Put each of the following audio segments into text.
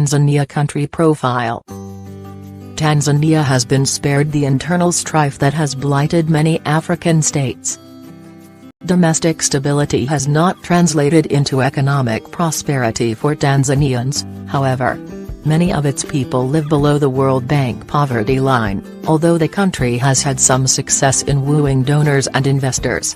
Tanzania country profile. Tanzania has been spared the internal strife that has blighted many African states. Domestic stability has not translated into economic prosperity for Tanzanians, however. Many of its people live below the World Bank poverty line, although the country has had some success in wooing donors and investors.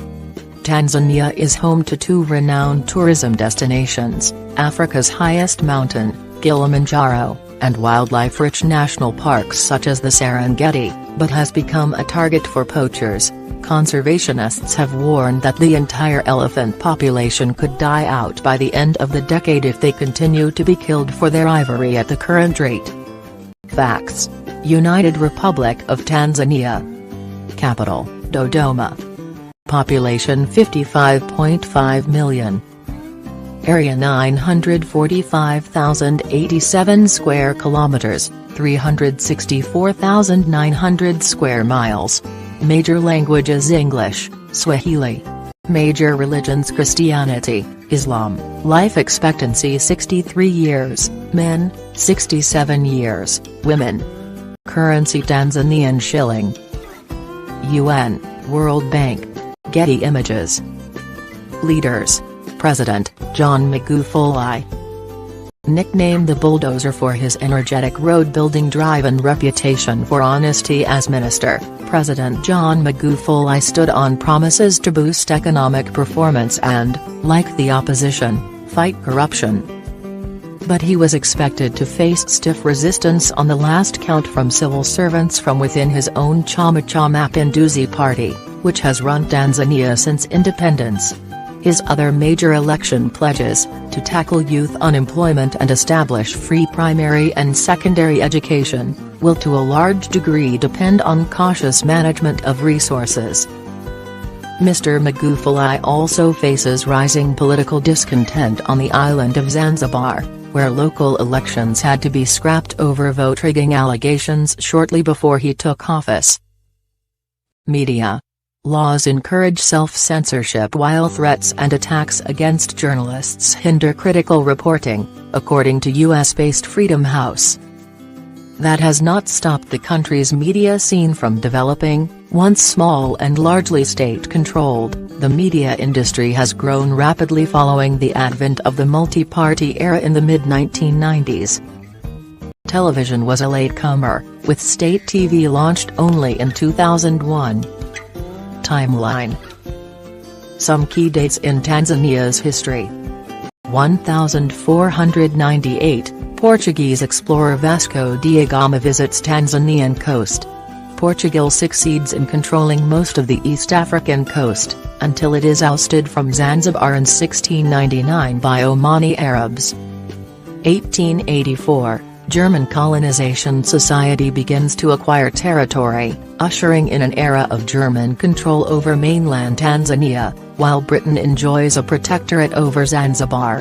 Tanzania is home to two renowned tourism destinations, Africa's highest mountain, Kilimanjaro, and wildlife-rich national parks such as the Serengeti, but has become a target for poachers. Conservationists have warned that the entire elephant population could die out by the end of the decade if they continue to be killed for their ivory at the current rate. Facts: United Republic of Tanzania. Capital, Dodoma. Population 55.5 million. Area 945,087 square kilometers, 364,900 square miles. Major languages English, Swahili. Major religions Christianity, Islam. Life expectancy 63 years, men, 67 years, women. Currency Tanzanian shilling. UN, World Bank. Getty Images. Leaders: President, John Magufuli. Nicknamed the Bulldozer for his energetic road-building drive and reputation for honesty as minister, President John Magufuli stood on promises to boost economic performance and, like the opposition, fight corruption. But he was expected to face stiff resistance on the last count from civil servants from within his own Chama Cha Mapinduzi party, which has run Tanzania since independence. His other major election pledges, to tackle youth unemployment and establish free primary and secondary education, will to a large degree depend on cautious management of resources. Mr. Magufuli also faces rising political discontent on the island of Zanzibar, where local elections had to be scrapped over vote rigging allegations shortly before he took office. Media. Laws encourage self-censorship while threats and attacks against journalists hinder critical reporting, according to US-based Freedom House. That has not stopped the country's media scene from developing. Once small and largely state-controlled, the media industry has grown rapidly following the advent of the multi-party era in the mid-1990s. Television was a latecomer, with state TV launched only in 2001. Timeline. Some key dates in Tanzania's history. 1498, Portuguese explorer Vasco da Gama visits Tanzanian coast. Portugal succeeds in controlling most of the East African coast, until it is ousted from Zanzibar in 1699 by Omani Arabs. 1884, German colonization society begins to acquire territory, ushering in an era of German control over mainland Tanzania, while Britain enjoys a protectorate over Zanzibar.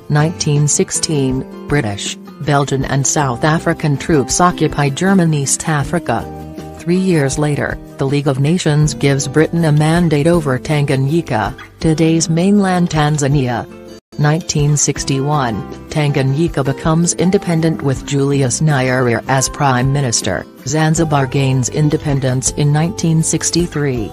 1916, British, Belgian and South African troops occupy German East Africa. 3 years later, the League of Nations gives Britain a mandate over Tanganyika, today's mainland Tanzania. 1961, Tanganyika becomes independent with Julius Nyerere as Prime Minister. Zanzibar gains independence in 1963.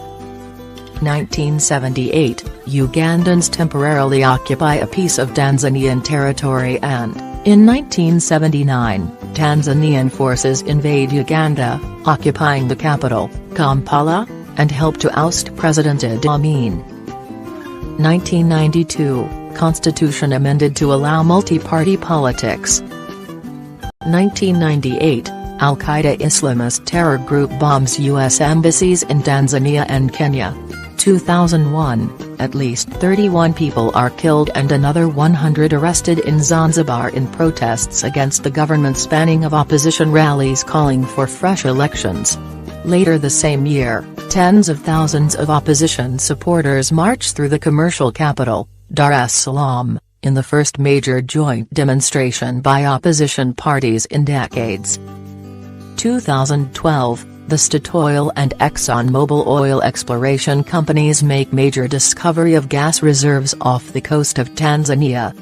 1978, Ugandans temporarily occupy a piece of Tanzanian territory and, in 1979, Tanzanian forces invade Uganda, occupying the capital, Kampala, and help to oust President Idi Amin. 1992, Constitution amended to allow multi-party politics. 1998, Al-Qaeda Islamist terror group bombs U.S. embassies in Tanzania and Kenya. 2001, at least 31 people are killed and another 100 arrested in Zanzibar in protests against the government's banning of opposition rallies calling for fresh elections. Later the same year, tens of thousands of opposition supporters marched through the commercial capital, Dar es Salaam, in the first major joint demonstration by opposition parties in decades. 2012, the Statoil and ExxonMobil oil exploration companies make major discovery of gas reserves off the coast of Tanzania.